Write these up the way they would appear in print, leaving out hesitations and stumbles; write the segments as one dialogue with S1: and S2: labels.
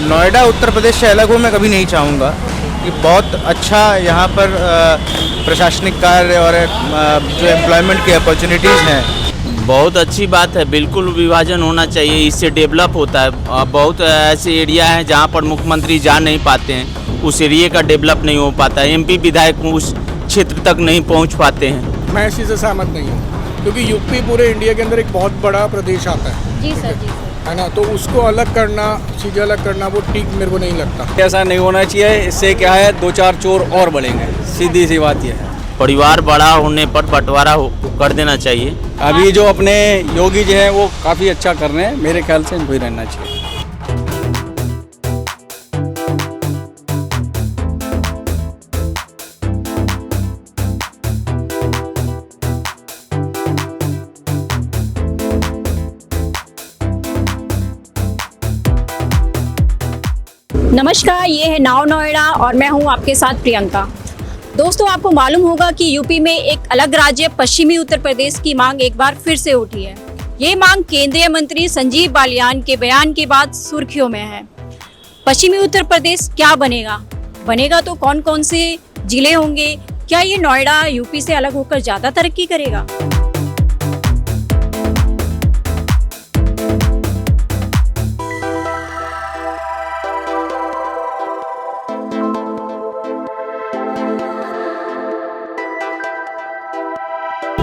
S1: नोएडा उत्तर प्रदेश से अलग हो मैं कभी नहीं चाहूँगा। कि बहुत अच्छा यहाँ पर प्रशासनिक कार्य और जो एम्प्लॉयमेंट की अपॉर्चुनिटीज़ हैं।
S2: बहुत अच्छी बात है, बिल्कुल विभाजन होना चाहिए, इससे डेवलप होता है। बहुत ऐसे एरिया हैं जहाँ पर मुख्यमंत्री जा नहीं पाते हैं, उस एरिया का डेवलप नहीं हो पाता है, एमपी विधायक उस क्षेत्र तक नहीं पहुँच पाते हैं।
S3: मैं इस चीज़ से सहमत नहीं हूँ, क्योंकि यूपी पूरे इंडिया के अंदर एक बहुत बड़ा प्रदेश आता है।
S4: जी सर, जी सर।
S3: है ना, तो उसको अलग करना, चीज़ें अलग करना, वो ठीक मेरे को नहीं लगता।
S5: ऐसा नहीं होना चाहिए, इससे क्या है 2-4 चोर और बढ़ेंगे, सीधी सी बात यह है।
S2: परिवार बड़ा होने पर बंटवारा कर देना चाहिए।
S5: अभी जो अपने योगी जी हैं वो काफ़ी अच्छा कर रहे हैं, मेरे ख्याल से इनको ही रहना चाहिए।
S4: नमस्कार, ये है नाव नोएडा और मैं हूं आपके साथ प्रियंका। दोस्तों, आपको मालूम होगा कि यूपी में एक अलग राज्य पश्चिमी उत्तर प्रदेश की मांग एक बार फिर से उठी है। ये मांग केंद्रीय मंत्री संजीव बालियान के बयान के बाद सुर्खियों में है। पश्चिमी उत्तर प्रदेश क्या बनेगा तो कौन कौन से जिले होंगे? क्या ये नोएडा यूपी से अलग होकर ज्यादा तरक्की करेगा?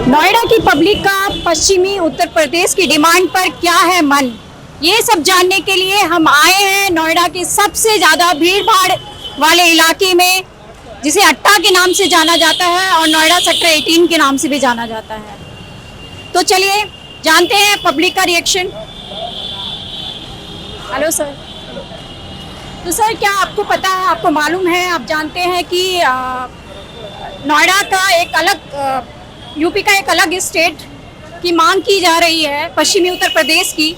S4: नोएडा की पब्लिक का पश्चिमी उत्तर प्रदेश की डिमांड पर क्या है मन, ये सब जानने के लिए हम आए हैं नोएडा के सबसे ज़्यादा भीड़ भाड़ वाले इलाके में, जिसे अट्टा के नाम से जाना जाता है और नोएडा सेक्टर 18 के नाम से भी जाना जाता है। तो चलिए जानते हैं पब्लिक का रिएक्शन। Hello sir. तो सर, क्या आपको पता है, आपको मालूम है, आप जानते हैं कि नोएडा का एक अलग यूपी का एक अलग स्टेट की मांग की जा रही है पश्चिमी उत्तर प्रदेश की,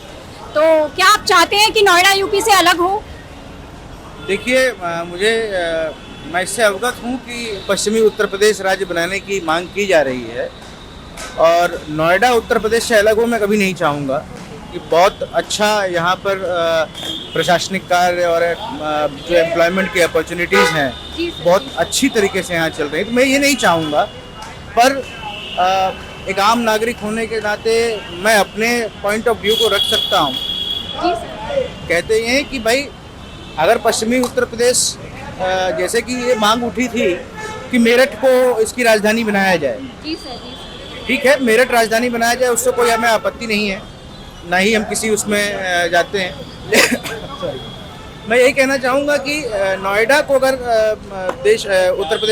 S4: तो क्या आप चाहते हैं कि नोएडा यूपी से अलग हो?
S1: देखिए, मैं इससे अवगत हूँ कि पश्चिमी उत्तर प्रदेश राज्य बनाने की मांग की जा रही है और नोएडा उत्तर प्रदेश से अलग हो मैं कभी नहीं चाहूँगा। कि बहुत अच्छा यहाँ पर प्रशासनिक कार्य और जो एम्प्लॉयमेंट की अपॉर्चुनिटीज़ हैं बहुत अच्छी तरीके से यहाँ चल रही हैं। तो मैं ये नहीं चाहूँगा, पर एक आम नागरिक होने के नाते मैं अपने पॉइंट ऑफ व्यू को रख सकता हूँ। कहते हैं कि भाई अगर पश्चिमी उत्तर प्रदेश, जैसे कि ये मांग उठी थी कि मेरठ को इसकी राजधानी बनाया जाए। ठीक है, मेरठ राजधानी बनाया जाए, उससे कोई हमें आपत्ति नहीं है, ना ही हम किसी उसमें जाते हैं। मैं यही कहना चाहूँगा कि नोएडा को अगर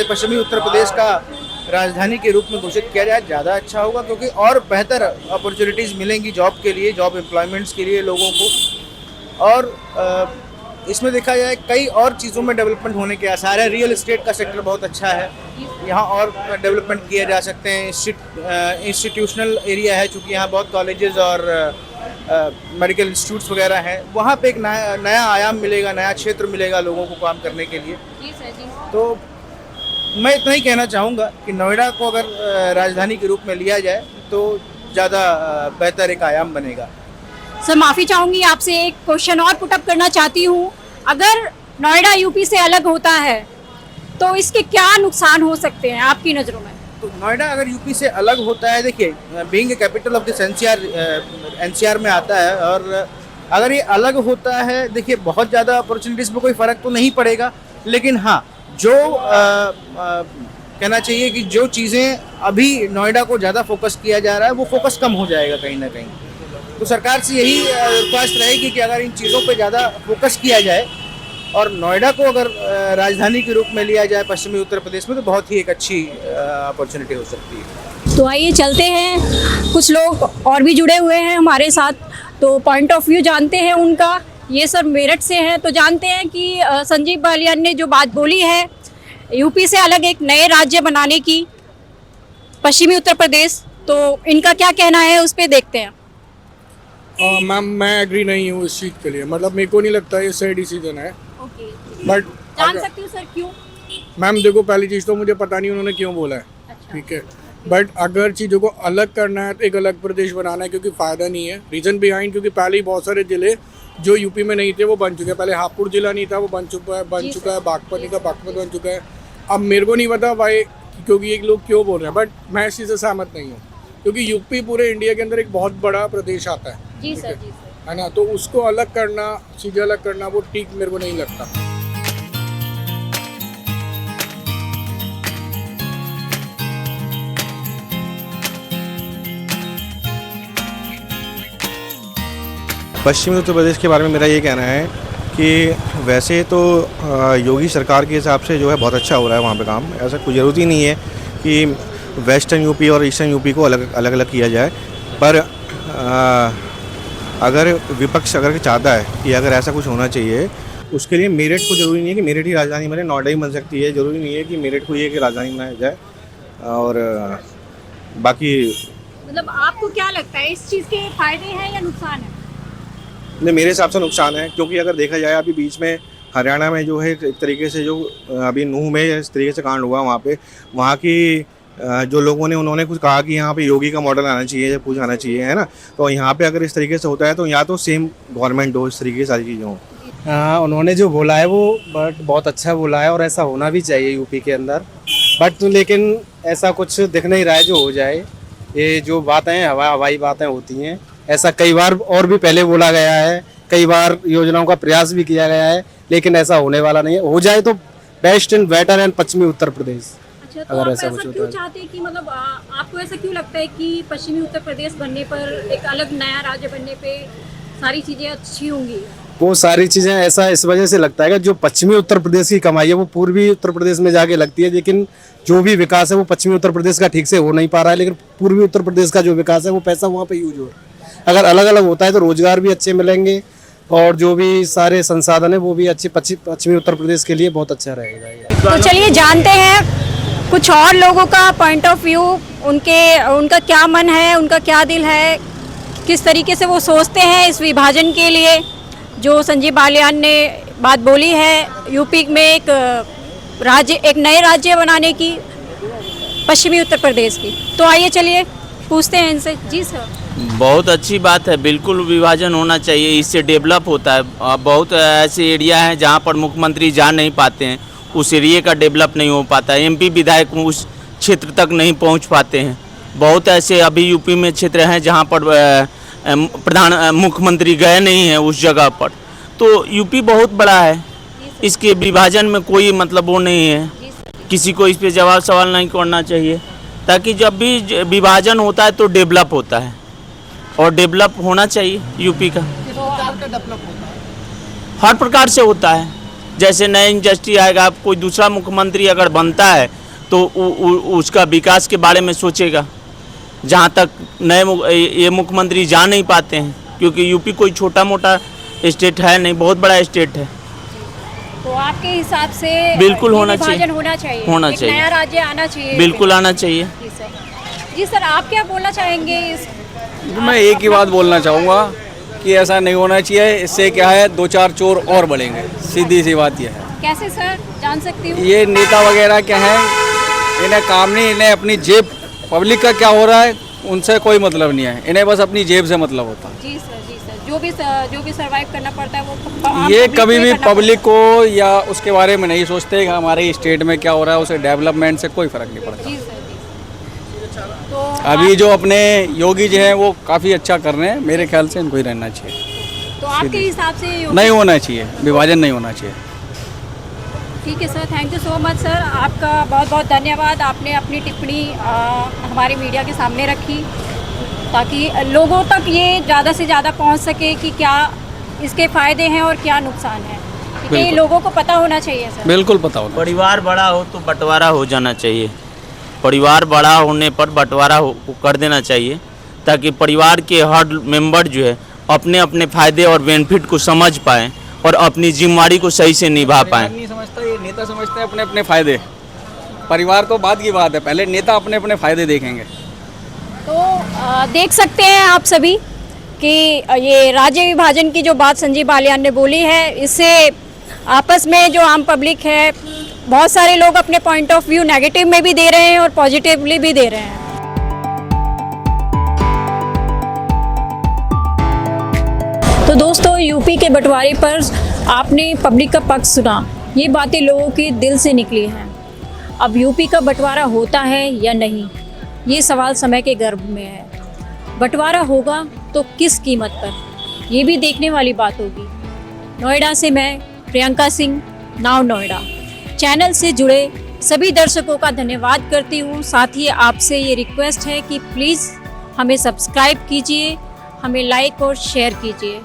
S1: पश्चिमी उत्तर प्रदेश का राजधानी के रूप में घोषित किया जाए ज़्यादा अच्छा होगा, क्योंकि और बेहतर अपॉर्चुनिटीज़ मिलेंगी जॉब के लिए, जॉब एम्प्लॉयमेंट्स के लिए लोगों को। और इसमें देखा जाए कई और चीज़ों में डेवलपमेंट होने के आसार है। रियल एस्टेट का सेक्टर बहुत अच्छा है, यहाँ और डेवलपमेंट किए जा सकते हैं। इंस्टीट्यूशनल एरिया है, चूँकि यहाँ बहुत कॉलेजेस और मेडिकल इंस्टीट्यूट्स वगैरह हैं, वहाँ पे एक नया आयाम मिलेगा, नया क्षेत्र मिलेगा लोगों को काम करने के लिए। तो मैं इतना ही कहना चाहूँगा कि नोएडा को अगर राजधानी के रूप में लिया जाए तो ज़्यादा बेहतर एक आयाम बनेगा।
S4: सर, माफ़ी चाहूँगी, आपसे एक क्वेश्चन और पुटअप करना चाहती हूँ। अगर नोएडा यूपी से अलग होता है तो इसके क्या नुकसान हो सकते हैं आपकी नज़रों में?
S1: तो नोएडा अगर यूपी से अलग होता है, देखिए, being a capital of this NCR में आता है, और अगर ये अलग होता है, देखिए बहुत ज़्यादा अपॉर्चुनिटीज़ में कोई फ़र्क तो नहीं पड़ेगा, लेकिन हाँ, जो कहना चाहिए कि जो चीज़ें अभी नोएडा को ज़्यादा फोकस किया जा रहा है वो फोकस कम हो जाएगा कहीं ना कहीं। तो सरकार से यही रिक्वेस्ट रहेगी कि अगर इन चीज़ों पे ज़्यादा फोकस किया जाए और नोएडा को अगर राजधानी के रूप में लिया जाए पश्चिमी उत्तर प्रदेश में, तो बहुत ही एक अच्छी अपॉर्चुनिटी हो सकती है।
S4: तो आइए चलते हैं, कुछ लोग और भी जुड़े हुए हैं हमारे साथ, तो पॉइंट ऑफ व्यू जानते हैं उनका। ये सर मेरठ से हैं, तो जानते हैं कि संजीव बालियान ने जो बात बोली है यूपी से अलग एक नए राज्य बनाने की, पश्चिमी उत्तर प्रदेश, तो इनका क्या कहना है उस पर देखते हैं।
S3: मैम, मैं एग्री नहीं हूँ इस चीज़ के लिए, मतलब मेरे को नहीं लगता ये सही डिसीजन है। बट
S4: जान सकती हूँ सर क्यों?
S3: मैम देखो, पहली चीज़ तो मुझे पता नहीं उन्होंने क्यों बोला है।
S4: अच्छा।
S3: ठीक है, बट अगर चीज़ों को अलग करना है तो एक अलग प्रदेश बनाना है, क्योंकि फ़ायदा नहीं है। रीज़न बिहाइंड, क्योंकि पहले ही बहुत सारे ज़िले जो यूपी में नहीं थे वो बन चुके हैं। पहले हापुड़ जिला नहीं था, वो बन चुका है बागपत नहीं था, बागपत बन चुका है। अब मेरे को नहीं पता भाई क्योंकि ये लोग क्यों बोल रहे हैं, बट मैं इस चीज़ से सहमत नहीं हूँ क्योंकि यूपी पूरे इंडिया के अंदर एक बहुत बड़ा प्रदेश आता है।
S4: जी सर, जी सर।
S3: है ना, तो उसको अलग करना, चीज़ें अलग करना वो ठीक मेरे को नहीं लगता।
S6: पश्चिमी उत्तर प्रदेश के बारे में मेरा ये कहना है कि वैसे तो योगी सरकार के हिसाब से जो है बहुत अच्छा हो रहा है वहाँ पे काम। ऐसा कोई ज़रूरत ही नहीं है कि वेस्टर्न यूपी और ईस्टर्न यूपी को अलग अलग किया जाए, पर अगर विपक्ष अगर चाहता है कि अगर ऐसा कुछ होना चाहिए, उसके लिए मेरठ को ज़रूरी नहीं है कि मेरठ ही राजधानी बने, नोएडा ही बन सकती है। ज़रूरी नहीं है कि मेरठ को ये कि राजधानी बनाया जाए। और बाकी
S4: मतलब आपको क्या लगता है इस चीज़ के फायदे हैं या नुकसान है?
S6: नहीं, मेरे हिसाब से नुकसान है, क्योंकि अगर देखा जाए अभी बीच में हरियाणा में जो है एक तरीके से जो अभी नूह में इस तरीके से कांड हुआ, वहाँ की जो लोगों ने उन्होंने कुछ कहा कि यहाँ पे योगी का मॉडल आना चाहिए, कुछ आना चाहिए, है ना। तो यहाँ पे अगर इस तरीके से होता है तो यहाँ तो सेम गवर्नमेंट हो, इस तरीके की सारी चीज़ें हों।
S7: हाँ, उन्होंने जो बोला है वो बट बहुत अच्छा बोला है और ऐसा होना भी चाहिए यूपी के अंदर। बट लेकिन ऐसा कुछ दिख नहीं रहा है जो हो जाए। ये जो बातें हवाई बातें होती हैं, ऐसा कई बार और भी पहले बोला गया है, कई बार योजनाओं का प्रयास भी किया गया है, लेकिन ऐसा होने वाला नहीं है। हो जाए तो बेस्ट एंड बेटर एंड पश्चिमी उत्तर प्रदेश।
S4: अच्छा, तो
S7: अगर
S4: आप
S7: ऐसा
S4: ऐसा
S7: कुछ होता
S4: क्यों
S7: है।
S4: चाहते हैं कि मतलब आपको ऐसा क्यों लगता है कि पश्चिमी उत्तर प्रदेश बनने पर, एक अलग नया राज्य बनने पे सारी चीज़ें अच्छी होंगी?
S7: वो सारी चीज़ें ऐसा इस वजह से लगता है कि जो पश्चिमी उत्तर प्रदेश की कमाई है वो पूर्वी उत्तर प्रदेश में जाके लगती है, लेकिन जो भी विकास है वो पश्चिमी उत्तर प्रदेश का ठीक से हो नहीं पा रहा है। लेकिन पूर्वी उत्तर प्रदेश का जो विकास है वो पैसा वहाँ पे यूज हो रहा है। अगर अलग अलग होता है तो रोजगार भी अच्छे मिलेंगे और जो भी सारे संसाधन है वो भी अच्छे पश्चिमी उत्तर प्रदेश के लिए बहुत अच्छा रहेगा।
S4: तो चलिए जानते हैं कुछ और लोगों का पॉइंट ऑफ व्यू, उनका क्या मन है, उनका क्या दिल है, किस तरीके से वो सोचते हैं इस विभाजन के लिए जो संजीव बालियान ने बात बोली है, यूपी में एक नए राज्य बनाने की, पश्चिमी उत्तर प्रदेश की। तो आइए चलिए पूछते हैं इनसे। जी सर।
S2: बहुत अच्छी बात है, बिल्कुल विभाजन होना चाहिए, इससे डेवलप होता है। बहुत ऐसे एरिया हैं जहाँ पर मुख्यमंत्री जा नहीं पाते हैं, उस एरिया का डेवलप नहीं हो पाता है। एमपी विधायक उस क्षेत्र तक नहीं पहुँच पाते हैं। बहुत ऐसे अभी यूपी में क्षेत्र हैं जहाँ पर मुख्यमंत्री गए नहीं हैं उस जगह पर। तो यूपी बहुत बड़ा है, इसके विभाजन में कोई मतलब वो नहीं है। किसी को इस पे जवाब सवाल नहीं करना चाहिए, ताकि जब भी विभाजन होता है तो डेवलप होता है और डेवलप होना चाहिए यूपी का। हर प्रकार से होता है, जैसे नया इंडस्ट्री आएगा, कोई दूसरा मुख्यमंत्री अगर बनता है तो उसका विकास के बारे में सोचेगा। जहाँ तक ये मुख्यमंत्री जा नहीं पाते हैं, क्योंकि यूपी कोई छोटा मोटा स्टेट है नहीं, बहुत बड़ा स्टेट है।
S4: तो आपके हिसाब से
S2: बिल्कुल
S4: ये
S2: होना चाहिए।
S4: विभाजन होना चाहिए,
S2: होना
S4: एक
S2: चाहिए।
S4: नया राज्य आना चाहिए।
S2: बिल्कुल आना चाहिए।
S4: जी सर। जी सर, आप क्या बोलना चाहेंगे इस?
S5: मैं एक ही बात बोलना चाहूँगा कि ऐसा नहीं होना चाहिए। इससे क्या है, दो चार चोर और बढ़ेंगे, सीधी सी बात यह है।
S4: कैसे सर, जान सकती हूँ?
S5: ये नेता वगैरह क्या है, इन्हें काम नहीं, इन्हें अपनी जेब, पब्लिक का क्या हो रहा है उनसे कोई मतलब नहीं है, इन्हें बस अपनी जेब से मतलब होता है।
S4: जी सर, जी सर। जो भी सरवाइव करना पड़ता है वो
S5: ये कभी भी पब्लिक को या उसके बारे में नहीं सोचते कि हमारे स्टेट में क्या हो रहा है, उसे डेवलपमेंट से कोई फर्क नहीं पड़ता।
S4: जी सर, जी सर। तो
S5: अभी जो अपने योगी जी हैं वो काफ़ी अच्छा कर रहे हैं, मेरे ख्याल से इनको ही रहना चाहिए।
S4: तो आपके हिसाब से
S5: नहीं होना चाहिए, विभाजन नहीं होना चाहिए।
S4: ठीक है sir, thank you so much sir, आपका बहुत बहुत धन्यवाद। आपने अपनी टिप्पणी हमारी मीडिया के सामने रखी ताकि लोगों तक ये ज़्यादा से ज़्यादा पहुंच सके कि क्या इसके फ़ायदे हैं और क्या नुकसान है, क्योंकि लोगों को पता होना चाहिए सर।
S5: बिल्कुल पता होना।
S2: परिवार बड़ा हो तो बंटवारा हो जाना चाहिए, परिवार बड़ा होने पर बंटवारा कर देना चाहिए, ताकि परिवार के हर मेंबर जो है अपने अपने फ़ायदे और बेनिफिट को समझ पाएँ और अपनी जिम्मेदारी को सही से निभा पाएँ।
S5: नहीं समझता, ये नेता समझते हैं अपने अपने फ़ायदे, परिवार तो बाद की बात है, पहले नेता अपने अपने फ़ायदे देखेंगे।
S4: तो देख सकते हैं आप सभी कि ये राज्य विभाजन की जो बात संजीव बालियान ने बोली है, इससे आपस में जो आम पब्लिक है, बहुत सारे लोग अपने पॉइंट ऑफ व्यू नेगेटिव में भी दे रहे हैं और पॉजिटिवली भी दे रहे हैं। तो तो दोस्तों यूपी के बंटवारे पर आपने पब्लिक का पक्ष सुना, ये बातें लोगों के दिल से निकली हैं। अब यूपी का बंटवारा होता है या नहीं, ये सवाल समय के गर्भ में है। बंटवारा होगा तो किस कीमत पर, ये भी देखने वाली बात होगी। नोएडा से मैं प्रियंका सिंह, नाउ नोएडा चैनल से जुड़े सभी दर्शकों का धन्यवाद करती हूँ। साथ ही आपसे ये रिक्वेस्ट है कि प्लीज़ हमें सब्सक्राइब कीजिए, हमें लाइक और शेयर कीजिए।